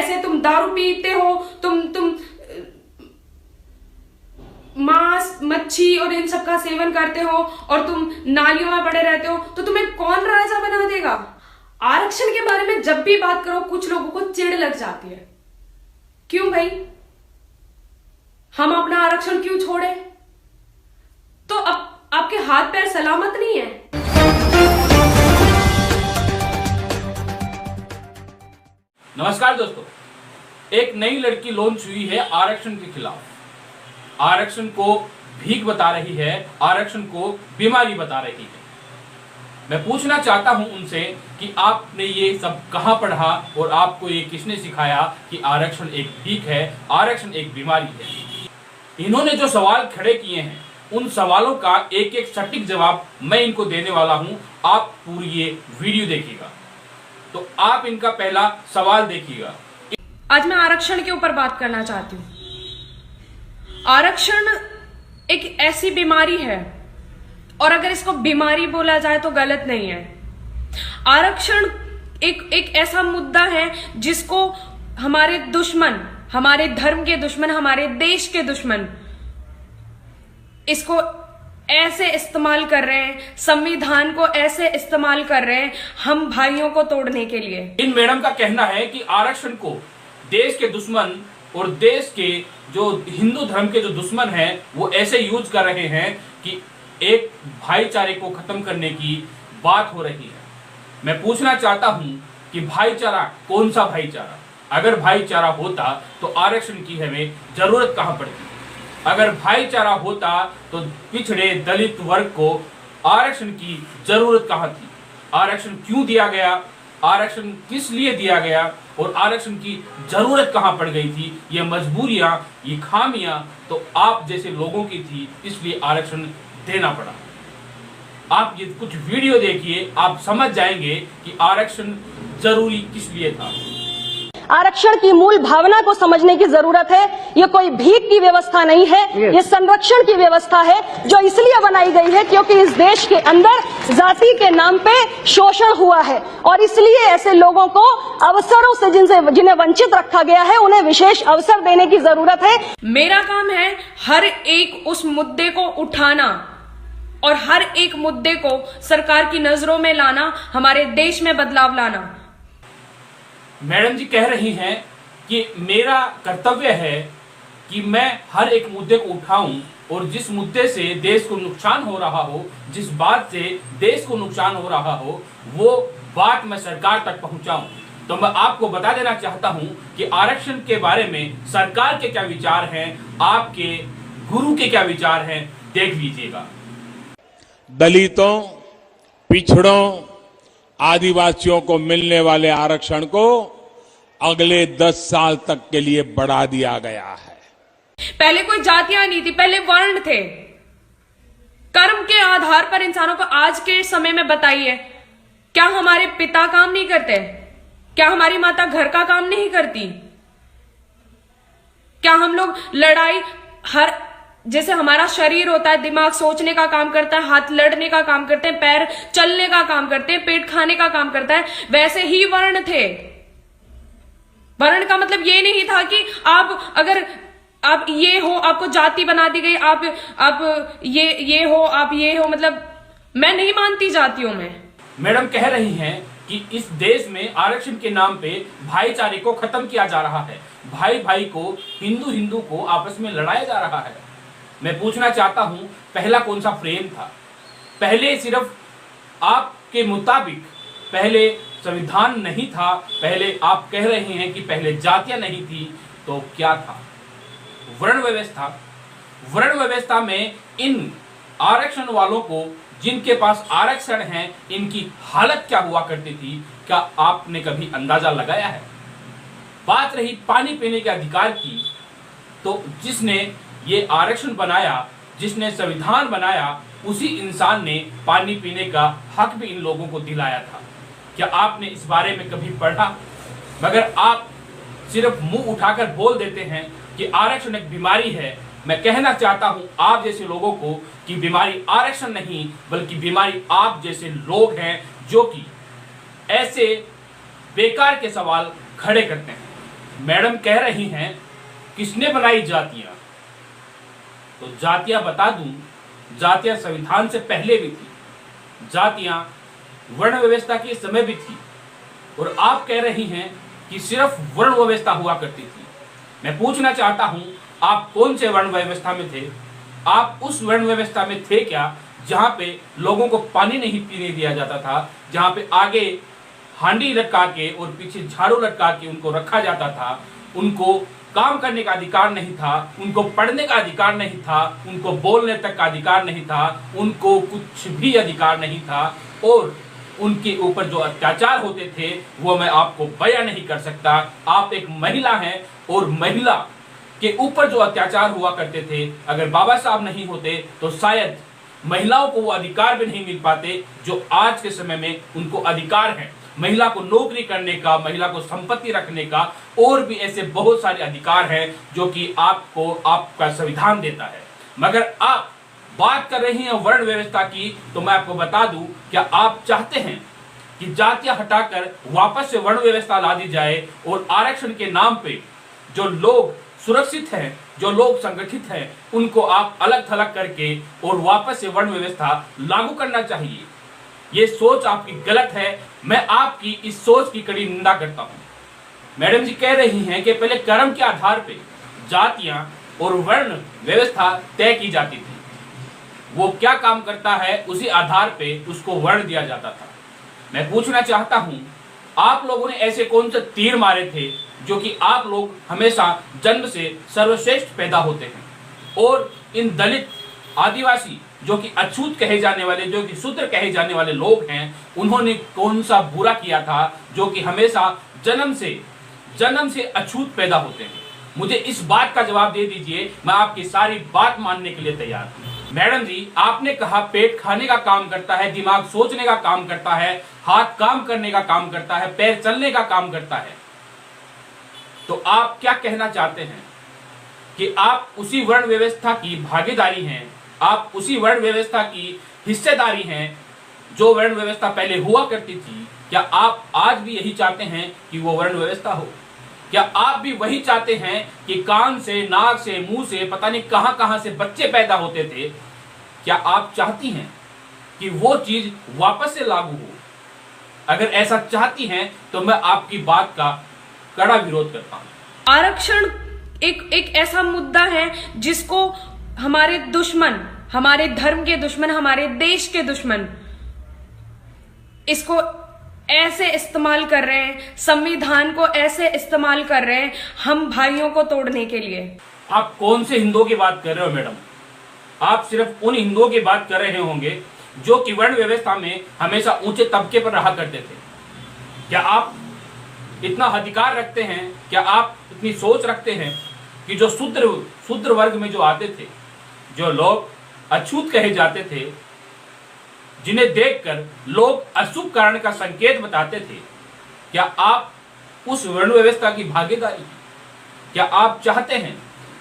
ऐसे तुम दारू पीते हो, तुम मांस मच्छी और इन सब का सेवन करते हो और तुम नालियों में पड़े रहते हो, तो तुम्हें कौन राजा बना देगा? आरक्षण के बारे में जब भी बात करो कुछ लोगों को चिढ़ लग जाती है। क्यों भाई, हम अपना आरक्षण क्यों छोड़े? तो अब आपके हाथ पैर सलामत नहीं है। नमस्कार दोस्तों, एक नई लड़की लॉन्च हुई है आरक्षण के खिलाफ। आरक्षण को भीख बता रही है, आरक्षण को बीमारी बता रही है। मैं पूछना चाहता हूं उनसे कि आपने ये सब कहां पढ़ा और आपको ये किसने सिखाया कि आरक्षण एक भीख है, आरक्षण एक बीमारी है। इन्होंने जो सवाल खड़े किए हैं उन सवालों का एक एक सटीक जवाब मैं इनको देने वाला हूं। आप पूरी ये वीडियो देखिएगा। तो आप इनका पहला सवाल देखिएगा। आज मैं आरक्षण के ऊपर बात करना चाहती हूँ। आरक्षण एक ऐसी बीमारी है, और अगर इसको बीमारी बोला जाए तो गलत नहीं है। आरक्षण एक ऐसा मुद्दा है जिसको हमारे दुश्मन, हमारे धर्म के दुश्मन, हमारे देश के दुश्मन इसको ऐसे इस्तेमाल कर रहे हैं, संविधान को ऐसे इस्तेमाल कर रहे हैं हम भाइयों को तोड़ने के लिए। इन मैडम का कहना है कि आरक्षण को देश के दुश्मन और देश के जो हिंदू धर्म के जो दुश्मन हैं वो ऐसे यूज कर रहे हैं कि एक भाईचारे को खत्म करने की बात हो रही है। मैं पूछना चाहता हूं कि भाईचारा कौन सा भाईचारा? अगर भाईचारा होता तो आरक्षण की हमें जरूरत कहां पड़ती? अगर भाईचारा होता तो पिछड़े दलित वर्ग को आरक्षण की जरूरत कहां थी? आरक्षण क्यों दिया गया? आरक्षण किस लिए दिया गया? और आरक्षण की जरूरत कहां पड़ गई थी? ये मजबूरियां, ये खामियां तो आप जैसे लोगों की थी, इसलिए आरक्षण देना पड़ा। आप ये कुछ वीडियो देखिए, आप समझ जाएंगे कि आरक्षण जरूरी किस लिए था। आरक्षण की मूल भावना को समझने की जरूरत है। ये कोई भीख की व्यवस्था नहीं है, ये संरक्षण की व्यवस्था है जो इसलिए बनाई गई है क्योंकि इस देश के अंदर जाति के नाम पे शोषण हुआ है और इसलिए ऐसे लोगों को अवसरों से जिन्हें वंचित रखा गया है उन्हें विशेष अवसर देने की जरूरत है। मेरा काम है हर एक उस मुद्दे को उठाना और हर एक मुद्दे को सरकार की नजरों में लाना, हमारे देश में बदलाव लाना। मैडम जी कह रही हैं कि मेरा कर्तव्य है कि मैं हर एक मुद्दे को उठाऊं और जिस मुद्दे से देश को नुकसान हो रहा हो, जिस बात से देश को नुकसान हो रहा हो, वो बात मैं सरकार तक पहुंचाऊं। तो मैं आपको बता देना चाहता हूं कि आरक्षण के बारे में सरकार के क्या विचार हैं, आपके गुरु के क्या विचार हैं, देख लीजिएगा। दलितों, पिछड़ों, आदिवासियों को मिलने वाले आरक्षण को अगले 10 साल तक के लिए बढ़ा दिया गया है। पहले कोई जातियां नहीं थी, पहले वर्ण थे। कर्म के आधार पर इंसानों को आज के समय में बताइए, क्या हमारे पिता काम नहीं करते? क्या हमारी माता घर का काम नहीं करती? क्या हम लोग लड़ाई, हर जैसे हमारा शरीर होता है, दिमाग सोचने का काम करता है, हाथ लड़ने का काम करते हैं, पैर चलने का काम करते हैं, पेट खाने का काम करता है, वैसे ही वर्ण थे। वर्ण का मतलब ये नहीं था कि आप अगर आप ये हो, आपको जाति बना दी गई, आप ये हो, आप ये हो। मतलब मैं नहीं मानती जातियों में। मैडम कह रही हैं कि इस देश में आरक्षण के नाम पे भाईचारे को खत्म किया जा रहा है, भाई भाई को, हिंदू हिंदू को आपस में लड़ाया जा रहा है। मैं पूछना चाहता हूं, पहला कौन सा फ्रेम था? पहले सिर्फ आपके मुताबिक पहले संविधान नहीं था, पहले आप कह रहे हैं कि पहले जातियां नहीं थी, तो क्या था? वर्ण व्यवस्था। वर्ण व्यवस्था में इन आरक्षण वालों को, जिनके पास आरक्षण है, इनकी हालत क्या हुआ करती थी, क्या आपने कभी अंदाजा लगाया है? बात रही पानी पीने के अधिकार की, तो जिसने ये आरक्षण बनाया, जिसने संविधान बनाया, उसी इंसान ने पानी पीने का हक भी इन लोगों को दिलाया था। क्या आपने इस बारे में कभी पढ़ा? मगर आप सिर्फ मुंह उठाकर बोल देते हैं कि आरक्षण एक बीमारी है। मैं कहना चाहता हूं आप जैसे लोगों को कि बीमारी आरक्षण नहीं, बल्कि बीमारी आप जैसे लोग हैं जो कि ऐसे बेकार के सवाल खड़े करते हैं। मैडम कह रही हैं किसने बनाई जातियां, तो जातियां बता दूं, जातियां संविधान से पहले भी थी, जातियां वर्ण व्यवस्था के समय भी थी, और आप कह रही हैं कि सिर्फ वर्ण व्यवस्था हुआ करती थी। मैं पूछना चाहता हूं, आप कौन से वर्ण व्यवस्था में थे? आप उस वर्ण व्यवस्था में थे क्या जहां पे लोगों को पानी नहीं पीने दिया जाता था, जहां पे आगे हांडी लटका के और पीछे झाड़ू लटका के उनको रखा जाता था, उनको काम करने का अधिकार नहीं था, उनको पढ़ने का अधिकार नहीं था, उनको बोलने तक का अधिकार नहीं था, उनको कुछ भी अधिकार नहीं था, और उनके ऊपर जो अत्याचार होते थे वो मैं आपको बयां नहीं कर सकता। आप एक महिला हैं और महिला के ऊपर जो अत्याचार हुआ करते थे, अगर बाबा साहब नहीं होते तो शायद महिलाओं को वो अधिकार भी नहीं मिल पाते जो आज के समय में उनको अधिकार है। महिला को नौकरी करने का, महिला को संपत्ति रखने का, और भी ऐसे बहुत सारे अधिकार हैं जो कि आपको आपका संविधान देता है। मगर आप बात कर रही हैं वर्ण व्यवस्था की, तो मैं आपको बता दूं, क्या आप चाहते हैं कि जातियां हटाकर वापस से वर्ण व्यवस्था ला दी जाए और आरक्षण के नाम पे जो लोग सुरक्षित हैं, जो लोग संगठित हैं, उनको आप अलग थलग करके और वापस से वर्ण व्यवस्था लागू करना चाहिए? ये सोच आपकी गलत है। मैं आपकी इस सोच की कड़ी निंदा करता हूं। मैडम जी कह रही हैं कि पहले कर्म के आधार पे जातियां और वर्ण व्यवस्था तय की जाती थी, वो क्या काम करता है उसी आधार पे उसको वर्ण दिया जाता था। मैं पूछना चाहता हूं, आप लोगों ने ऐसे कौन से तीर मारे थे जो कि आप लोग हमेशा जन्म से सर्वश्रेष्ठ पैदा होते हैं, और इन दलित आदिवासी जो कि अछूत कहे जाने वाले, जो कि शूद्र कहे जाने वाले लोग हैं, उन्होंने कौन सा बुरा किया था जो कि हमेशा जन्म से अछूत पैदा होते हैं? मुझे इस बात का जवाब दे दीजिए, मैं आपकी सारी बात मानने के लिए तैयार हूं। मैडम जी, आपने कहा पेट खाने का काम करता है, दिमाग सोचने का काम करता है, हाथ काम करने का काम करता है, पैर चलने का काम करता है, तो आप क्या कहना चाहते हैं कि आप उसी वर्ण व्यवस्था की भागीदारी हैं, आप उसी वर्ण व्यवस्था की हिस्सेदारी हैं जो वर्ण व्यवस्था पहले हुआ करती थी? क्या आप आज भी यही चाहते हैं कि वो वर्ण व्यवस्था हो? क्या आप भी वही चाहते हैं कि कान से, नाक से, मुंह से, पता नहीं कहां कहां से बच्चे पैदा होते थे? क्या आप चाहती हैं कि वो चीज वापस से लागू हो? अगर ऐसा चाहती हैं तो मैं आपकी बात का कड़ा विरोध करता हूं। आरक्षण एक ऐसा मुद्दा है जिसको हमारे दुश्मन, हमारे धर्म के दुश्मन, हमारे देश के दुश्मन इसको ऐसे इस्तेमाल कर रहे हैं, संविधान को ऐसे इस्तेमाल कर रहे हैं हम भाइयों को तोड़ने के लिए। आप कौन से हिंदुओं की बात कर रहे हो मैडम? आप सिर्फ उन हिंदुओं की बात कर रहे होंगे जो कि वर्ण व्यवस्था में हमेशा ऊंचे तबके पर रहा करते थे। क्या आप इतना अधिकार रखते हैं, क्या आप इतनी सोच रखते हैं कि जो शूद्र वर्ग में जो आते थे, जो लोग अछूत कहे जाते थे, जिन्हें देखकर लोग अशुभ कारण का संकेत बताते थे, क्या आप उस वर्ण व्यवस्था की भागीदारी, क्या आप चाहते हैं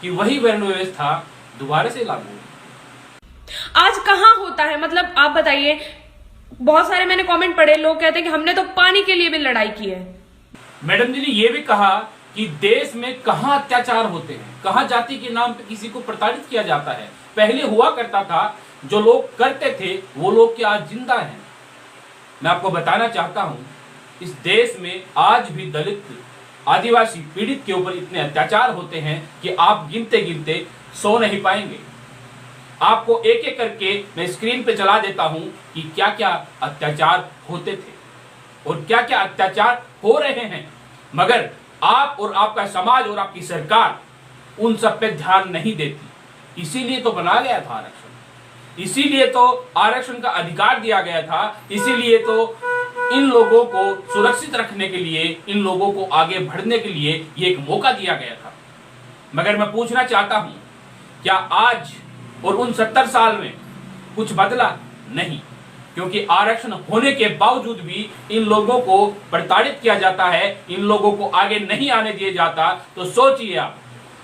कि वही वर्ण व्यवस्था दोबारा से लागू हो? आज कहां होता है, मतलब आप बताइए। बहुत सारे मैंने कमेंट पढ़े, लोग कहते हैं कि हमने तो पानी के लिए भी लड़ाई की है। मैडम जी ने यह भी कहा कि देश में कहां अत्याचार होते हैं, कहां जाति के नाम पे किसी को प्रताड़ित किया जाता है। पहले हुआ करता था, जो लोग करते थे वो लोग क्या आज जिंदा हैं? मैं आपको बताना चाहता हूं, इस देश में आज भी दलित, आदिवासी, पीड़ित के ऊपर इतने अत्याचार होते हैं कि आप गिनते गिनते सो नहीं पाएंगे। आपको एक एक करके मैं स्क्रीन पे चला देता हूं कि क्या क्या अत्याचार होते थे और क्या क्या अत्याचार हो रहे हैं, मगर आप और आपका समाज और आपकी सरकार उन सब पे ध्यान नहीं देती। इसीलिए तो बना गया था आरक्षण, इसीलिए तो आरक्षण का अधिकार दिया गया था, इसीलिए तो इन लोगों को सुरक्षित रखने के लिए, इन लोगों को आगे बढ़ने के लिए ये एक मौका दिया गया था। मगर मैं पूछना चाहता हूं, क्या आज और उन 70 साल में कुछ बदला? नहीं, क्योंकि आरक्षण होने के बावजूद भी इन लोगों को प्रताड़ित किया जाता है, इन लोगों को आगे नहीं आने दिया जाता। तो सोचिए आप,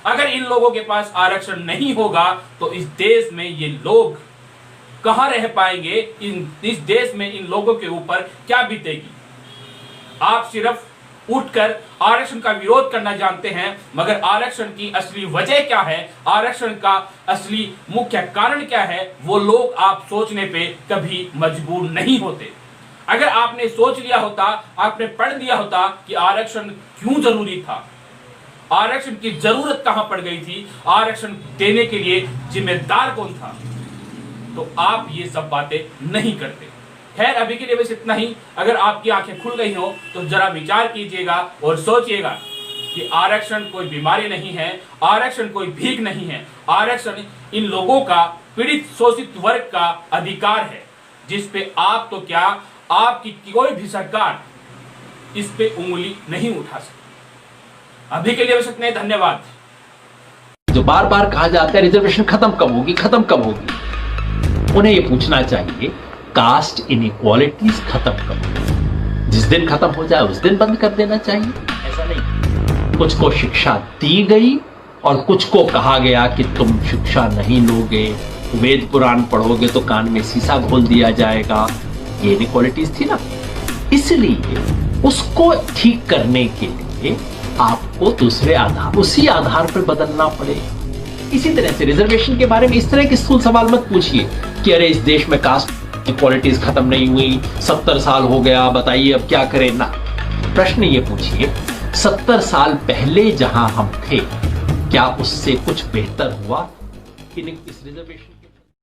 अगर इन लोगों के पास आरक्षण नहीं होगा तो इस देश में ये लोग कहां रह पाएंगे? इस देश में इन लोगों के ऊपर क्या बीतेगी? आप सिर्फ उठकर आरक्षण का विरोध करना जानते हैं, मगर आरक्षण की असली वजह क्या है, आरक्षण का असली मुख्य कारण क्या है, वो लोग आप सोचने पे कभी मजबूर नहीं होते। अगर आपने सोच लिया होता, आपने पढ़ लिया होता कि आरक्षण क्यों जरूरी था, आरक्षण की जरूरत कहां पड़ गई थी, आरक्षण देने के लिए जिम्मेदार कौन था, तो आप ये सब बातें नहीं करते। खैर, अभी के लिए बस इतना ही। अगर आपकी आंखें खुल गई हो तो जरा विचार कीजिएगा और सोचिएगा कि आरक्षण कोई बीमारी नहीं है, आरक्षण कोई भीख नहीं है, आरक्षण इन लोगों का, पीड़ित शोषित वर्ग का अधिकार है, जिस पे आप तो क्या, आपकी कोई भी सरकार इस पे उंगली नहीं उठा सकती। अभी के लिए बस इतना ही। धन्यवाद। जो बार बार कहा जाता है रिजर्वेशन खत्म कब होगी, खत्म कब होगी, उन्हें यह पूछना चाहिए कास्ट इनइक्वालिटीज खत्म कब होगी। जिस दिन खत्म हो जाए उस दिन बंद कर देना चाहिए, ऐसा नहीं। कुछ को शिक्षा दी गई और कुछ को कहा गया कि तुम शिक्षा नहीं लोगे, वेद पुराण पढ़ोगे तो कान में शीशा घोल दिया जाएगा। ये इनइक्वालिटीज थी ना, इसलिए उसको ठीक करने के लिए आपको दूसरे आधार, उसी आधार पर बदलना पड़ेगा। इसी तरह से रिजर्वेशन के बारे में इस तरह के स्थूल सवाल मत पूछिए कि अरे इस देश में कास्ट इक्वालिटीज खत्म नहीं हुई, 70 साल हो गया, बताइए अब क्या करें। ना, प्रश्न ये पूछिए 70 साल पहले जहां हम थे क्या उससे कुछ बेहतर हुआ कि इस रिजर्वेशन